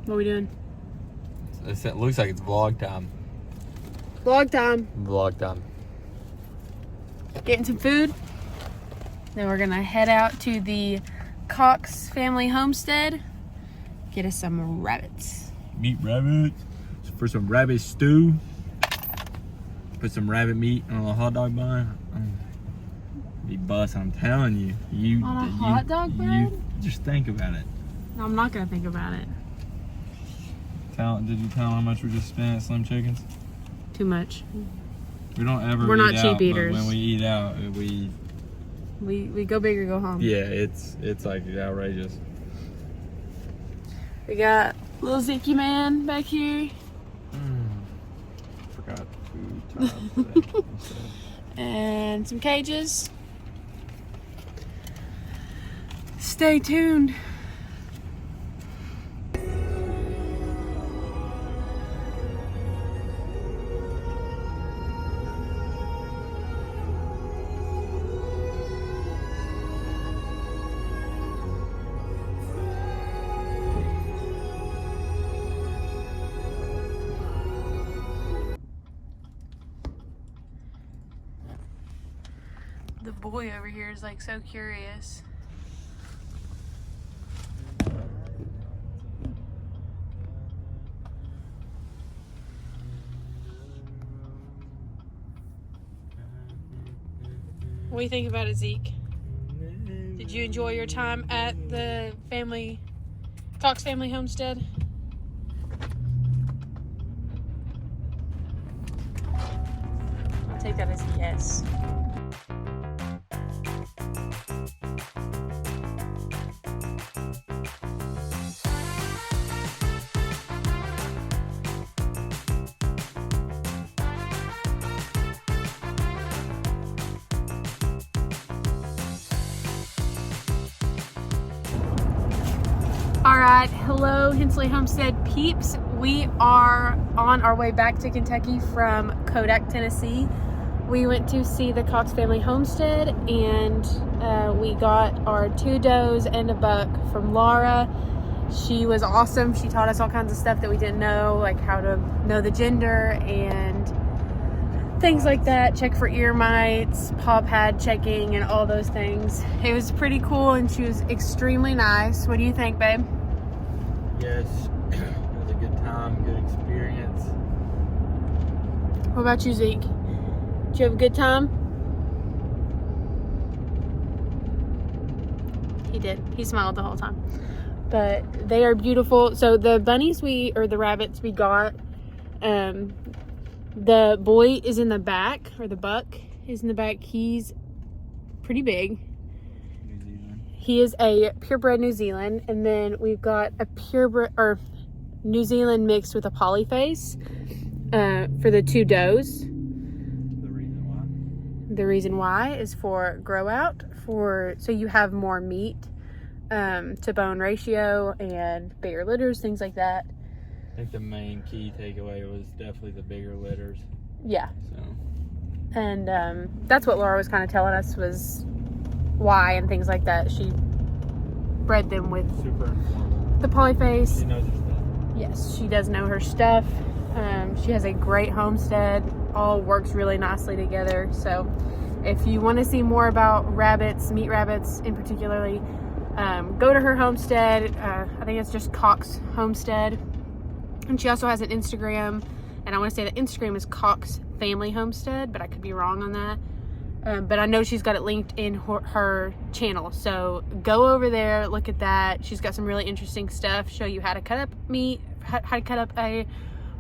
What are we doing? It looks like it's vlog time. Vlog time. Vlog time. Getting some food. Then we're gonna head out to the Cox family homestead. Get us some rabbits. Meat rabbits. For some rabbit stew. Put some rabbit meat on a hot dog bun. Be bust, I'm telling you. On a hot dog bun? Just think about it. No, I'm not gonna think about it. Did you tell them how much we just spent at Slim Chickens? Too much. We don't ever We're not eat cheap out, eaters. But when we eat out, we go big or go home. yeah, it's like outrageous. We got little Zeke man back here. Forgot to tie up today. And some cages. Stay tuned. The boy over here is like so curious. What do you think about it, Zeke? Did you enjoy your time at the Cox family homestead? I'll take that as a yes. Alright, hello Hensley Homestead peeps. We are on our way back to Kentucky from Kodak, Tennessee. We went to see the Cox family homestead and we got our 2 does and a buck from Laura. She was awesome. She taught us all kinds of stuff that we didn't know, like how to know the gender and things like that. Check for ear mites, paw pad checking, and all those things. It was pretty cool and she was extremely nice. What do you think, babe? Yes, it was a good time, good experience. What about you, Zeke? Did you have a good time? He did. He smiled the whole time. But they are beautiful. So the bunnies the rabbits we got, the boy is in the back, or the buck is in the back. He's pretty big. New Zealand. He is a purebred New Zealand, and then we've got a purebred or New Zealand mixed with a polyface for the 2 does. The reason why is for grow out, so you have more meat to bone ratio and bigger litters, things like that. I think the main key takeaway was definitely the bigger litters. Yeah. So. And that's what Laura was kind of telling us was why and things like that. She bred them with Super informative. the polyface. She knows her stuff. Yes, she does know her stuff. She has a great homestead. All works really nicely together. So if you want to see more about rabbits, meat rabbits in particularly, go to her homestead. I think it's just Cox Homestead. And she also has an Instagram, and I want to say that Instagram is Cox Family Homestead, but I could be wrong on that. But I know she's got it linked in her channel. So go over there, look at that. She's got some really interesting stuff. Show you how to cut up meat, how to cut up a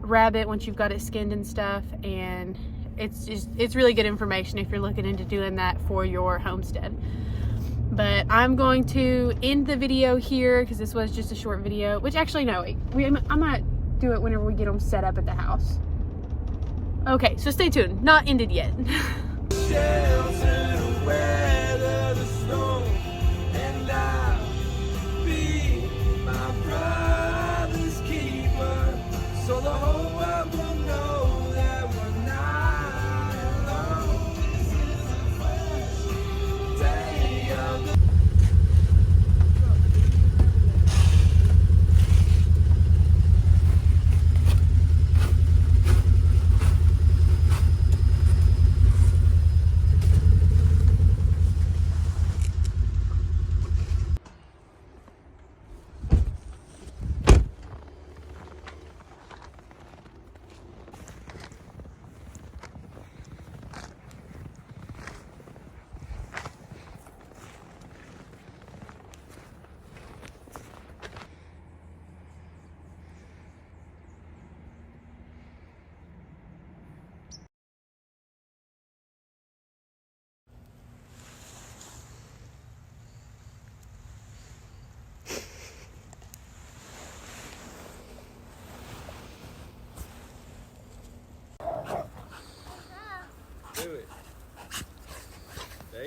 rabbit once you've got it skinned and stuff. And it's really good information if you're looking into doing that for your homestead. But I'm going to end the video here because this was just a short video, which actually, no, I might do it whenever we get them set up at the house. Okay, so stay tuned. Not ended yet.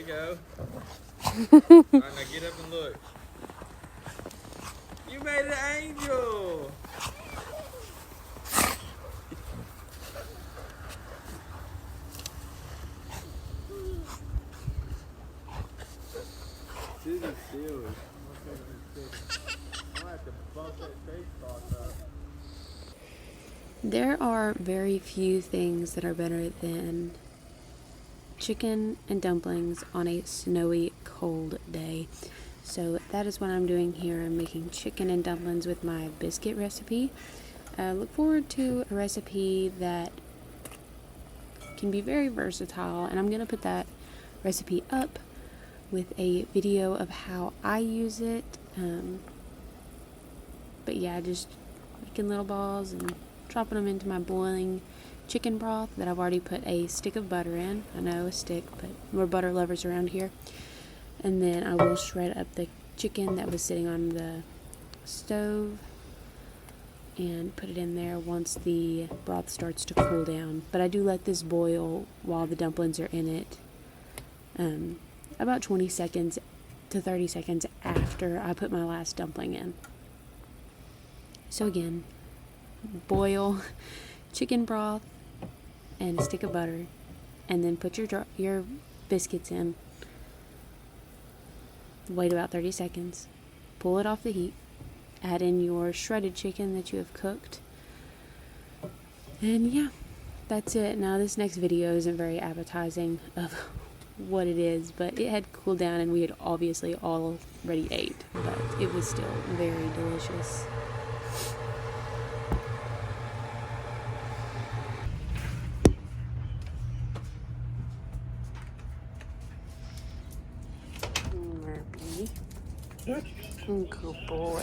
you go. Alright, now get up and look. You made an angel. This is silly. I'm gonna have to bump that face box up. There are very few things that are better than chicken and dumplings on a snowy, cold day. So that is what I'm doing here. I'm making chicken and dumplings with my biscuit recipe. Look forward to a recipe that can be very versatile, and I'm going to put that recipe up with a video of how I use it. But yeah, just making little balls and dropping them into my boiling chicken broth that I've already put a stick of butter in. I know, a stick, but we're butter lovers around here. And then I will shred up the chicken that was sitting on the stove and put it in there once the broth starts to cool down. But I do let this boil while the dumplings are in it, about 20 seconds to 30 seconds after I put my last dumpling in. So again, boil chicken broth and a stick of butter, and then put your biscuits in. Wait about 30 seconds. Pull it off the heat. Add in your shredded chicken that you have cooked. And yeah, that's it. Now this next video isn't very appetizing of what it is, but it had cooled down and we had obviously already ate, but it was still very delicious. Good boy.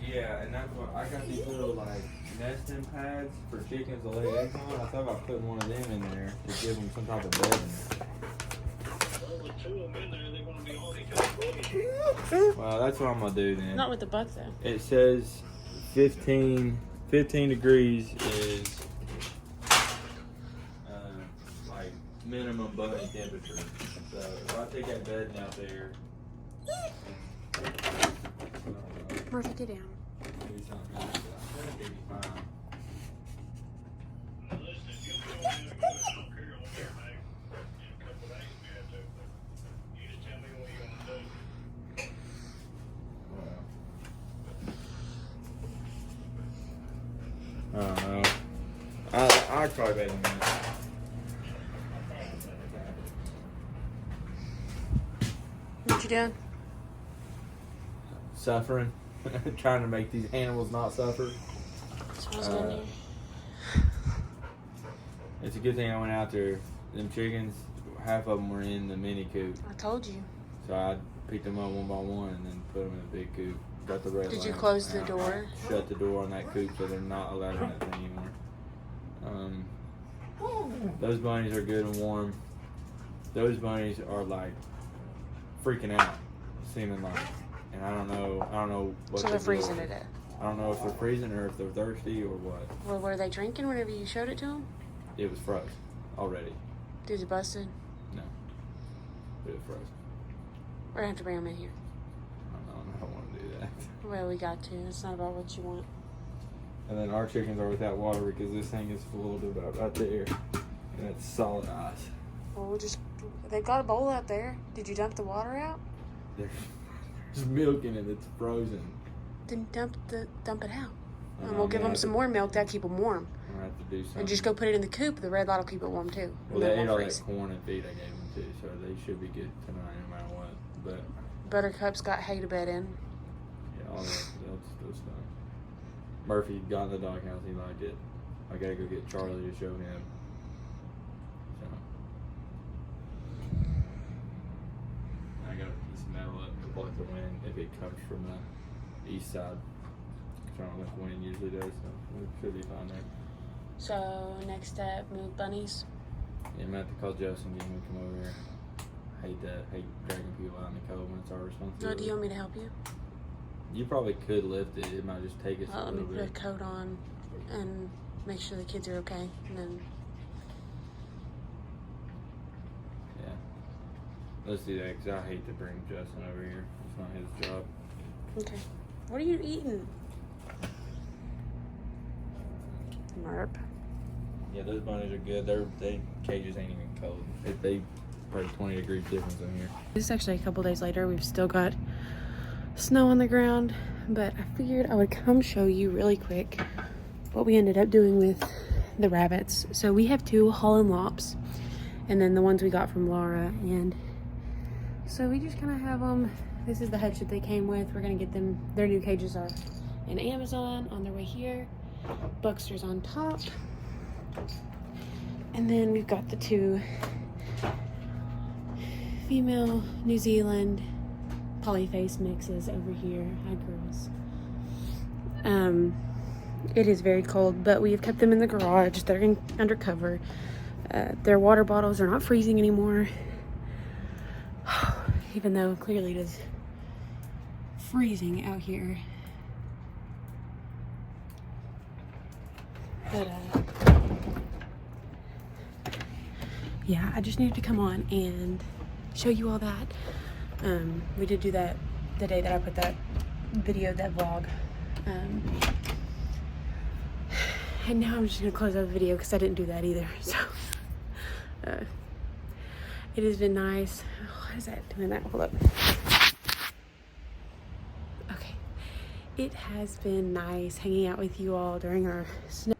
Yeah, and that's what I got, these little like nesting pads for chickens to lay eggs on. I thought about putting one of them in there to give them some type of bedding. Well, that's what I'm gonna do then. Not with the buck though. It says 15 degrees is like minimum bunny temperature. So if I take that bedding out there, Murphy, get down. maybe something else, but I think it'd be fine. I don't know. I'd probably bet on that. What you doing? Suffering. Trying to make these animals not suffer. Smells good in here. It's a good thing I went out there. Them chickens, half of them were in the mini coop. I told you. So I picked them up one by one and then put them in the big coop. Got the red Did you lamp, close the and I door? Shut the door on that coop so they're not allowed in that thing anymore. Those bunnies are good and warm. Those bunnies are like freaking out, seeming like, and I don't know what. So they're freezing to death. I don't know if they're freezing or if they're thirsty or what. Well, were they drinking whenever you showed it to them? It was frozen already. Did it busted? No, it was frozen. We're gonna have to bring them in here. I don't want to do that. Well, we got to. It's not about what you want. And then our chickens are without water because this thing is full to about right there, and it's solid ice. Well, we'll just. They've got a bowl out there. Did you dump the water out? There's milk in it that's frozen. Then dump it out. And And we'll give them some more milk. That'll keep them warm. I'm gonna have to do something. And just go put it in the coop. The red light will keep it warm too. Well, they ate all that corn and feed I gave them too, so they should be good tonight no matter what. But Buttercup's got hay to bed in. yeah, all that stuff. Murphy got in the doghouse. He liked it. I gotta go get Charlie to show him. So I gotta piece metal up to block the wind if it comes from the east side. I don't know if wind usually does, so we should be fine there. So next step, move bunnies. Yeah, I'm gonna have to call Justin and get him to come over here. Hate dragging people out in the cold when it's our responsibility. No, do you want me to help you? You probably could lift it. It might just take us a Let me little put a bit. coat on and make sure the kids are okay. And then Yeah. Let's do that because I hate to bring Justin over here. It's not his job. Okay. What are you eating? Marp. Yeah, those bunnies are good. They cages ain't even cold. They probably 20 degrees difference in here. This is actually a couple days later. We've still got snow on the ground, but I figured I would come show you really quick what we ended up doing with the rabbits. So we have 2 Holland Lops, and then the ones we got from Laura, and so we just kind of have them. This is the hutch that they came with. We're gonna get them, their new cages are in Amazon on their way here. Buckster's on top, and then we've got the 2 female New Zealand polyface mixes over here. Hi girls. It is very cold, but we have kept them in the garage. They're under cover. Their water bottles are not freezing anymore, even though clearly it is freezing out here. But yeah, I just needed to come on and show you all that. We did do that the day that I put that video, that vlog. And now I'm just gonna close out the video because I didn't do that either. So it has been nice. What is that doing that? Hold up. Okay. It has been nice hanging out with you all during our snow